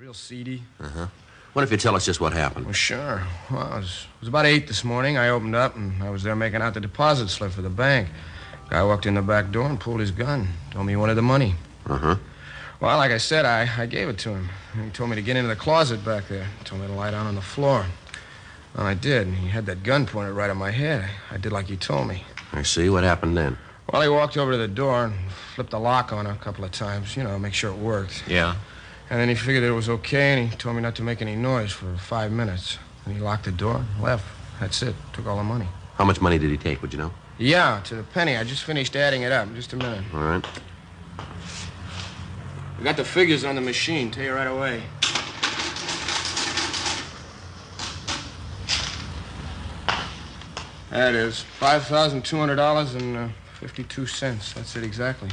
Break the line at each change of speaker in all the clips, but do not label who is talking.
Real seedy.
Uh-huh. What if you tell us just what happened?
Well, sure. Well, it was about 8 this morning. I opened up, and I was there making out the deposit slip for the bank. Guy walked in the back door and pulled his gun. Told me he wanted the money.
Uh-huh.
Well, like I said, I gave it to him. He told me to get into the closet back there. Told me to lie down on the floor. Well, I did, and he had that gun pointed right at my head. I did like he told me.
I see. What happened then?
Well, he walked over to the door and flipped the lock on it a couple of times, make sure it worked.
Yeah.
And then he figured it was okay, and he told me not to make any noise for 5 minutes. And he locked the door and left. That's it. Took all the money.
How much money did he take, would you know?
Yeah, to the penny. I just finished adding it up. Just a minute.
All right.
I got the figures on the machine. Tell you right away. That is $5,200.52. That's it exactly.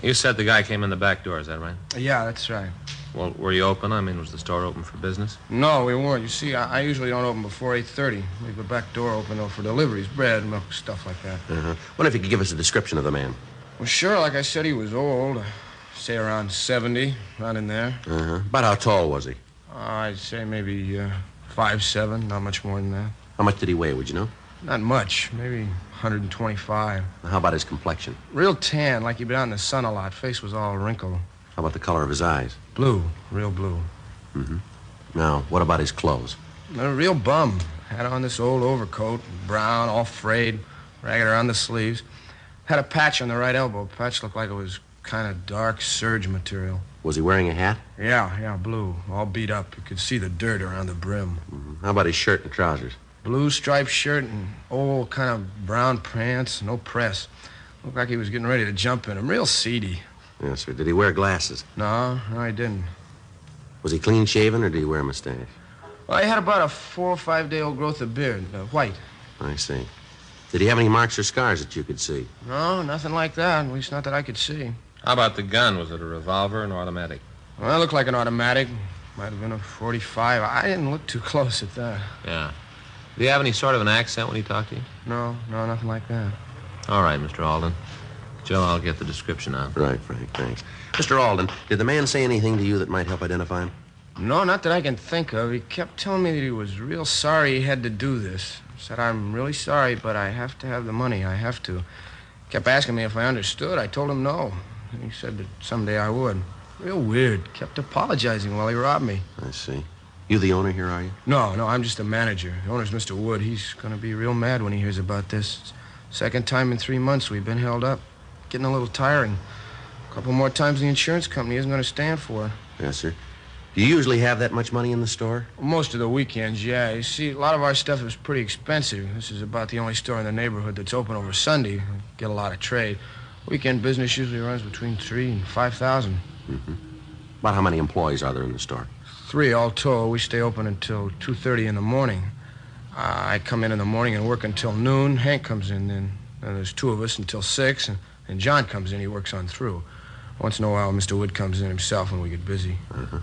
You said the guy came in the back door, is that right?
Yeah, that's right.
Well, were you open? I mean, was the store open for business?
No, we weren't. You see, I usually don't open before 8:30. Leave the back door open, though, for deliveries, bread, milk, stuff like that.
Uh-huh. What if you could give us a description of the man?
Well, sure. Like I said, he was old. Say around 70, around in there.
Uh-huh. About how tall was he?
I'd say maybe 5'7", not much more than that.
How much did he weigh, would you know?
Not much, maybe 125.
How about his complexion?
Real tan, like he'd been out in the sun a lot. Face was all wrinkled.
How about the color of his eyes?
Blue, real blue.
Mm-hmm. Now, what about his clothes?
A real bum. Had on this old overcoat, brown, all frayed, ragged around the sleeves. Had a patch on the right elbow. Patch looked like it was kind of dark serge material.
Was he wearing a hat?
Yeah, blue, all beat up. You could see the dirt around the brim.
Mm-hmm. How about his shirt and trousers?
Blue striped shirt and old kind of brown pants, no press. Looked like he was getting ready to jump in them. Real seedy.
Yes, sir. Did he wear glasses?
No, he didn't.
Was he clean-shaven, or did he wear a mustache?
Well, he had about a 4 or 5 day old growth of beard, white.
I see. Did he have any marks or scars that you could see?
No, nothing like that. At least not that I could see.
How about the gun? Was it a revolver or an automatic?
Well, it looked like an automatic. Might have been a .45. I didn't look too close at that.
Yeah. Did he have any sort of an accent when he talked to you?
No, nothing like that.
All right, Mr. Alden. Joe, I'll get the description out.
Right, Frank, thanks. Mr. Alden, did the man say anything to you that might help identify him?
No, not that I can think of. He kept telling me that he was real sorry he had to do this. Said, I'm really sorry, but I have to have the money. I have to. Kept asking me if I understood. I told him no. He said that someday I would. Real weird. Kept apologizing while he robbed me.
I see. You the owner here, are you?
No, I'm just a manager. The owner's Mr. Wood. He's going to be real mad when he hears about this. Second time in 3 months we've been held up. Getting a little tiring. A couple more times the insurance company isn't going to stand for it.
Yes, sir. Do you usually have that much money in the store?
Most of the weekends, yeah. You see, a lot of our stuff is pretty expensive. This is about the only store in the neighborhood that's open over Sunday. We get a lot of trade. Weekend business usually runs between 3,000 and 5,000.
Mm-hmm. About how many employees are there in the store?
3 all told. We stay open until 2:30 in the morning. I come in the morning and work until noon. Hank comes in then. Then there's 2 of us until 6, and John comes in. He works on through. Once in a while, Mr. Wood comes in himself when we get busy.
Uh-huh.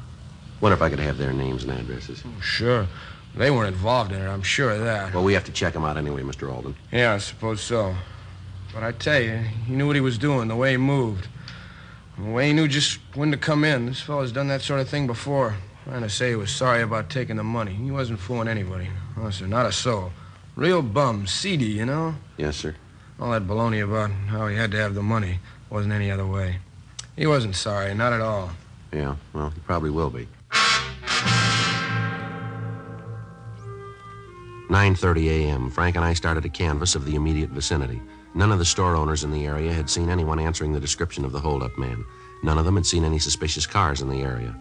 Wonder if I could have their names and addresses.
Oh, sure. They weren't involved in it, I'm sure of that.
Well, we have to check them out anyway, Mr. Alden.
Yeah, I suppose so. But I tell you, he knew what he was doing, the way he moved. The way he knew just when to come in. This fellow's done that sort of thing before. Trying to say he was sorry about taking the money. He wasn't fooling anybody. No, sir, not a soul. Real bum, seedy, you know?
Yes, sir.
All that baloney about how he had to have the money wasn't any other way. He wasn't sorry, not at all.
Yeah, well, he probably will be. 9:30 a.m. Frank and I started a canvass of the immediate vicinity. None of the store owners in the area had seen anyone answering the description of the hold-up man. None of them had seen any suspicious cars in the area.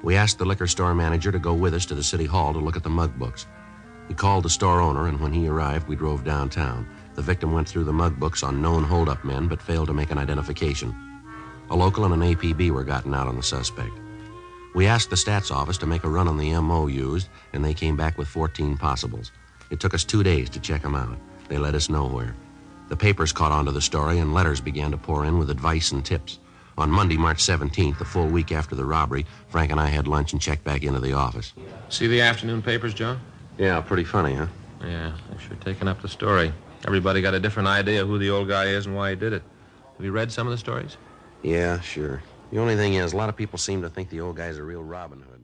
We asked the liquor store manager to go with us to the city hall to look at the mug books. He called the store owner, and when he arrived, we drove downtown. The victim went through the mug books on known hold-up men, but failed to make an identification. A local and an APB were gotten out on the suspect. We asked the stats office to make a run on the MO used, and they came back with 14 possibles. It took us 2 days to check them out. They led us nowhere. The papers caught on to the story, and letters began to pour in with advice and tips. On Monday, March 17th, a full week after the robbery, Frank and I had lunch and checked back into the office.
See the afternoon papers, Joe?
Yeah, pretty funny, huh?
Yeah, they're sure taking up the story. Everybody got a different idea who the old guy is and why he did it. Have you read some of the stories?
Yeah, sure. The only thing is, a lot of people seem to think the old guy's a real Robin Hood.